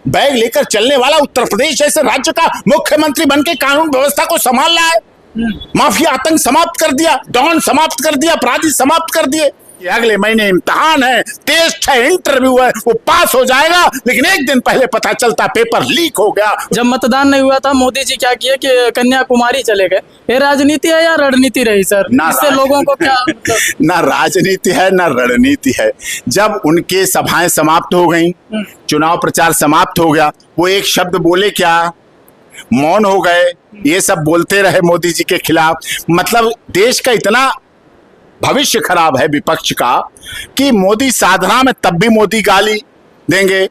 Bag लेकर चलने वाला उत्तर प्रदेश जैसे राज्य का मुख्यमंत्री बनके कानून व्यवस्था को संभाल रहा है। माफिया आतंक समाप्त कर दिया, डॉन समाप्त कर दिया, अपराधी समाप्त कर दिए। ये अगले महीने इम्तिहान है, टेस्ट है, इंटरव्यू है, वो पास हो जाएगा, लेकिन एक दिन पहले पता चलता पेपर लीक हो गया। जब मतदान नहीं हुआ था मोदी जी क्या किए कि कन्याकुमारी चले गए। ये राजनीति है या रणनीति रही सर? इससे लोगों को क्या ना राजनीति है ना रणनीति है। जब उनके सभाएं समाप्त हो गई, चुनाव प्रचार समाप्त हो गया, वो एक शब्द बोले क्या? मौन हो गए। ये सब बोलते रहे मोदी जी के खिलाफ। मतलब देश का इतना भविष्य खराब है विपक्ष का कि मोदी साधना में तब भी मोदी गाली देंगे,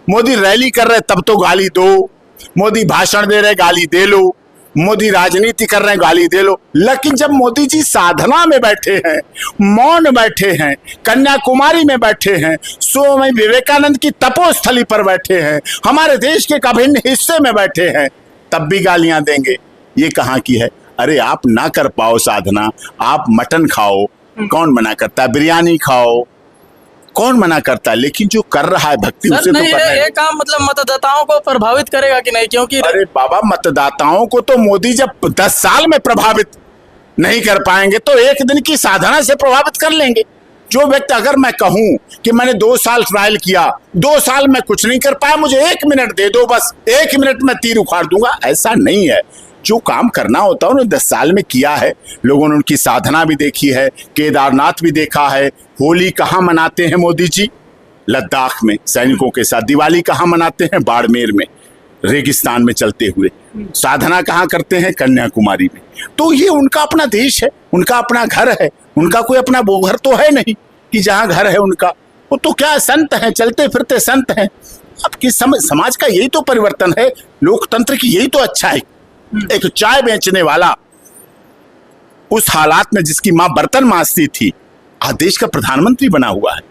मोदी रैली कर रहे तब तो गाली दो, मोदी भाषण दे रहे गाली दे लो, मोदी राजनीति कर रहे हैं गाली दे लो। लेकिन जब मोदी जी साधना में बैठे हैं, मौन बैठे हैं, कन्याकुमारी में बैठे हैं, स्वामी विवेकानंद की तपोस्थली पर बैठे हैं, हमारे देश के विभिन्न हिस्से में बैठे हैं, तब भी गालियां देंगे। ये कहाँ की है? अरे आप ना कर पाओ साधना, आप मटन खाओ, कौन मना करता है? बिरयानी खाओ, कौन मना करता है? लेकिन जो कर रहा है भक्ति उसे तो करना है। ये काम मतलब मतदाताओं को प्रभावित करेगा कि नहीं? क्योंकि अरे बाबा, मतदाताओं को तो मोदी जब 10 साल में प्रभावित नहीं कर पाएंगे तो एक दिन की साधना से प्रभावित कर लेंगे। जो व्यक्ति, अगर मैं कहूं कि मैंने 2 साल ट्रायल किया, 2 साल में कुछ नहीं कर पाया, मुझे 1 मिनट दे दो, बस 1 मिनट में तीर उखाड़ दूंगा, ऐसा नहीं है। जो काम करना होता है उन्होंने 10 साल में किया है। लोगों ने उनकी साधना भी देखी है, केदारनाथ भी देखा है। होली कहाँ मनाते हैं मोदी जी? लद्दाख में सैनिकों के साथ। दिवाली कहाँ मनाते हैं? बाड़मेर में, रेगिस्तान में चलते हुए। साधना कहाँ करते हैं? कन्याकुमारी में। तो ये उनका अपना देश है, उनका अपना घर है, उनका कोई अपना वो घर तो है नहीं कि जहाँ घर है उनका। वो तो क्या संत हैं, चलते फिरते संत हैं। अब किस समाज का यही तो परिवर्तन है, लोकतंत्र की यही तो अच्छा है। एक चाय बेचने वाला उस हालात में जिसकी मां बर्तन मांजती थी, आज देश का प्रधानमंत्री बना हुआ है।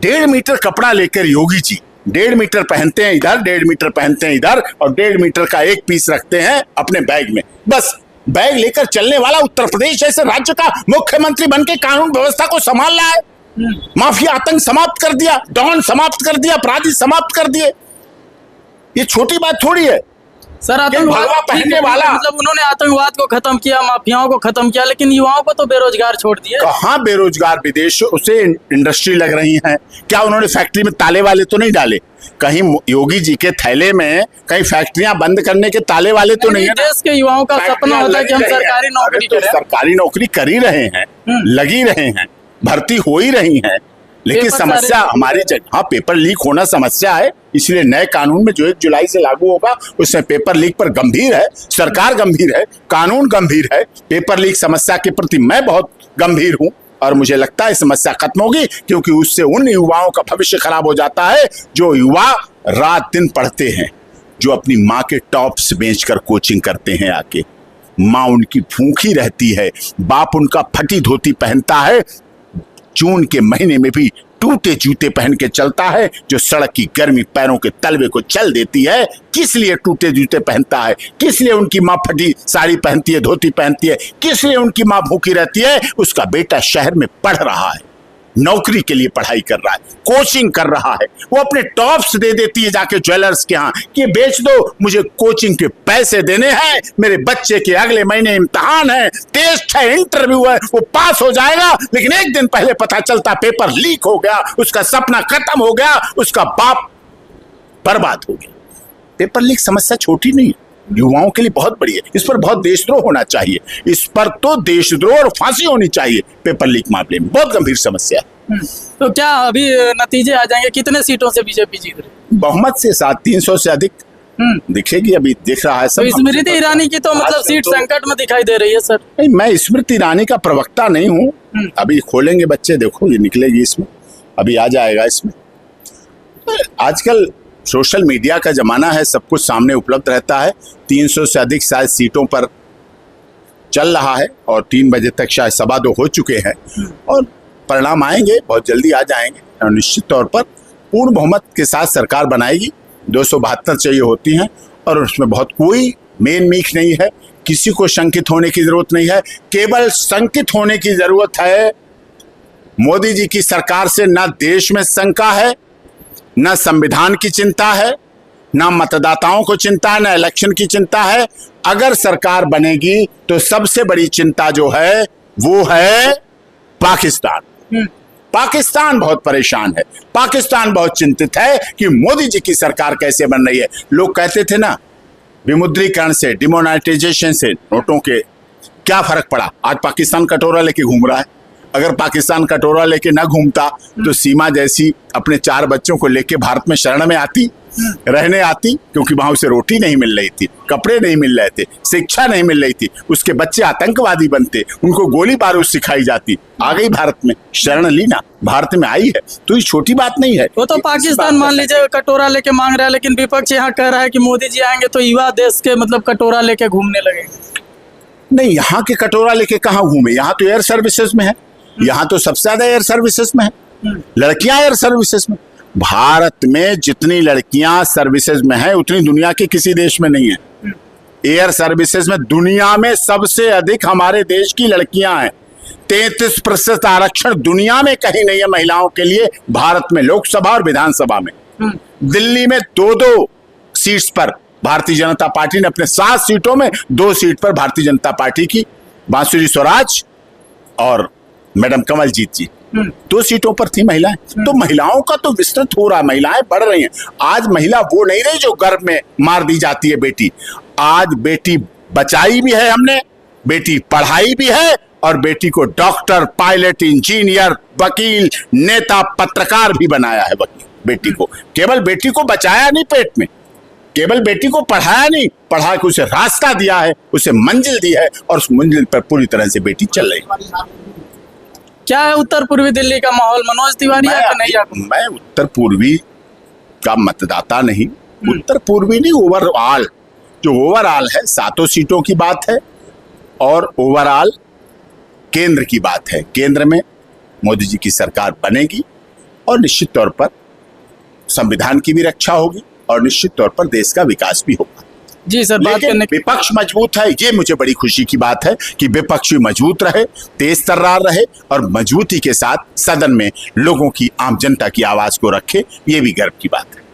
1.5 मीटर कपड़ा लेकर योगी जी 1.5 मीटर पहनते हैं इधर, 1.5 मीटर पहनते हैं इधर, और 1.5 मीटर का एक पीस रखते हैं अपने बैग में। बस बैग लेकर चलने वाला उत्तर प्रदेश जैसे राज्य का मुख्यमंत्री बनके कानून व्यवस्था को संभाल रहा है। माफिया आतंक समाप्त कर दिया, डॉन समाप्त कर दिया, अपराधी समाप्त कर दिए। ये छोटी बात थोड़ी है सर। आतंकवाद पहनने वाला, मतलब उन्होंने आतंकवाद को खत्म किया, माफियाओं को खत्म किया, लेकिन युवाओं को तो बेरोजगार छोड़ दिए। कहाँ बेरोजगार? विदेशों से इंडस्ट्री लग रही हैं। क्या उन्होंने फैक्ट्री में ताले वाले तो नहीं डाले? कहीं योगी जी के थैले में कहीं फैक्ट्रियां बंद करने के ताले वाले तो नहीं है। देश के युवाओं का सपना होता है कि हम सरकारी नौकरी करें। सरकारी नौकरी कर ही रहे हैं, लगी रहे हैं, भर्ती हो ही रही है। लेकिन समस्या हमारी हाँ, पेपर लीक होना समस्या है। इसलिए नए कानून में जो 1 जुलाई से लागू होगा उसमें पेपर लीक पर गंभीर है, सरकार गंभीर है, कानून गंभीर है। पेपर लीक समस्या के प्रति मैं बहुत गंभीर हूं और मुझे लगता है समस्या खत्म होगी, क्योंकि उससे उन युवाओं का भविष्य खराब हो जाता है जो युवा रात दिन पढ़ते हैं, जो अपनी माँ के टॉप्स बेचकर कोचिंग करते हैं आके। माँ उनकी भूखी रहती है, बाप उनका फटी धोती पहनता है, जून के महीने में भी टूटे जूते पहन के चलता है, जो सड़क की गर्मी पैरों के तलवे को चल देती है। किस लिए टूटे जूते पहनता है? किस लिए उनकी माँ फटी साड़ी पहनती है, धोती पहनती है? किस लिए उनकी माँ भूखी रहती है? उसका बेटा शहर में पढ़ रहा है, नौकरी के लिए पढ़ाई कर रहा है, कोचिंग कर रहा है। वो अपने टॉप्स दे देती है जाके ज्वेलर्स के यहाँ कि बेच दो, मुझे कोचिंग के पैसे देने हैं, मेरे बच्चे के अगले महीने इम्तिहान है, टेस्ट है, इंटरव्यू है, वो पास हो जाएगा, लेकिन एक दिन पहले पता चलता पेपर लीक हो गया, उसका सपना खत्म हो गया, उसका बाप बर्बाद हो गया। पेपर लीक समस्या छोटी नहीं है, युवाओं के लिए बहुत बड़ी है। इस पर बहुत देशद्रोह होना चाहिए, इस पर तो देशद्रोह और फांसी होनी चाहिए। पेपर लीक मामले में बहुत गंभीर समस्या है। तो क्या अभी नतीजे आ जाएंगे? कितने सीटों से बीजेपी जीत रही? बहुमत से 300 से अधिक दिखेगी, अभी दिख रहा है सब। तो स्मृति ईरानी की तो मतलब सीट संकट में दिखाई दे रही है सर। नहीं, मैं स्मृति ईरानी का प्रवक्ता नहीं हूँ। अभी खोलेंगे बच्चे, देखो ये निकलेगी इसमें, अभी आ जाएगा इसमें। आजकल सोशल मीडिया का जमाना है, सब कुछ सामने उपलब्ध रहता है। 300 से अधिक शायद सीटों पर चल रहा है और 3 बजे तक शायद 2:15 हो चुके हैं और परिणाम आएंगे, बहुत जल्दी आ जाएंगे और निश्चित तौर पर पूर्ण बहुमत के साथ सरकार बनाएगी। 272 चाहिए होती हैं और उसमें बहुत कोई मेन मीख नहीं है, किसी को शंकित होने की जरूरत नहीं है। केवल शंकित होने की जरूरत है मोदी जी की सरकार से। ना देश में शंका है, न संविधान की चिंता है, ना मतदाताओं को चिंता है, ना इलेक्शन की चिंता है। अगर सरकार बनेगी तो सबसे बड़ी चिंता जो है वो है पाकिस्तान। पाकिस्तान बहुत परेशान है, पाकिस्तान बहुत चिंतित है कि मोदी जी की सरकार कैसे बन रही है। लोग कहते थे ना, विमुद्रीकरण से, डिमोनेटाइजेशन से नोटों के क्या फर्क पड़ा। आज पाकिस्तान कटोरा लेके घूम रहा है। अगर पाकिस्तान कटोरा लेके ना घूमता तो सीमा जैसी अपने 4 बच्चों को लेके भारत में शरण में आती, रहने आती, क्योंकि वहां उसे रोटी नहीं मिल रही थी, कपड़े नहीं मिल रहे थे, शिक्षा नहीं मिल रही थी, उसके बच्चे आतंकवादी बनते, उनको गोली बारूद सिखाई जाती। आ गई भारत में, शरण ली ना, भारत में आई है, तो ये छोटी बात नहीं है। वो तो पाकिस्तान मान लीजिए कटोरा लेके मांग रहा है, लेकिन विपक्ष यहाँ कह रहा है कि मोदी जी आएंगे तो युवा देश के मतलब कटोरा लेके घूमने लगेंगे। नहीं, यहाँ के कटोरा लेके कहाँ घूमे, यहाँ तो एयर सर्विसेज में है, यहाँ तो सबसे ज्यादा एयर सर्विसेज में है, लड़कियां एयर सर्विसेज में। भारत में जितनी लड़कियां सर्विसेज में है उतनी दुनिया के किसी देश में नहीं है। एयर सर्विसेज में दुनिया में सबसे अधिक हमारे देश की लड़कियां हैं। 33% आरक्षण दुनिया में कहीं नहीं है महिलाओं के लिए, भारत में लोकसभा और विधानसभा में। दिल्ली में 2-2 सीट्स पर भारतीय जनता पार्टी ने, अपने 7 सीटों में 2 सीट पर भारतीय जनता पार्टी की बांसुरी स्वराज और मैडम कमलजीत जी 2 सीटों पर थी महिलाएं। तो महिलाओं का तो विस्तृत हो रहा है, महिलाएं बढ़ रही हैं। आज महिला वो नहीं रही जो गर्भ में मार दी जाती है बेटी। आज बेटी बचाई भी है हमने, बेटी पढ़ाई भी है, और बेटी को डॉक्टर, पायलट, इंजीनियर, वकील, नेता, पत्रकार भी बनाया है। बेटी को केवल बेटी को बचाया नहीं पेट में, केवल बेटी को पढ़ाया नहीं, पढ़ा के उसे रास्ता दिया है, उसे मंजिल दी है, और उस मंजिल पर पूरी तरह से बेटी चल रही है। क्या है उत्तर पूर्वी दिल्ली का माहौल, मनोज तिवारी या कन्हैया? मैं उत्तर पूर्वी का मतदाता नहीं, उत्तर पूर्वी नहीं, ओवरऑल जो ओवरऑल है 7 सीटों की बात है, और ओवरऑल केंद्र की बात है। केंद्र में मोदी जी की सरकार बनेगी और निश्चित तौर पर संविधान की भी रक्षा होगी और निश्चित तौर पर देश का विकास भी होगा। जी सर, बात करने विपक्ष मजबूत है, ये मुझे बड़ी खुशी की बात है कि विपक्ष भी मजबूत रहे, तेज तर्रार रहे, और मजबूती के साथ सदन में लोगों की, आम जनता की आवाज को रखे, ये भी गर्व की बात है।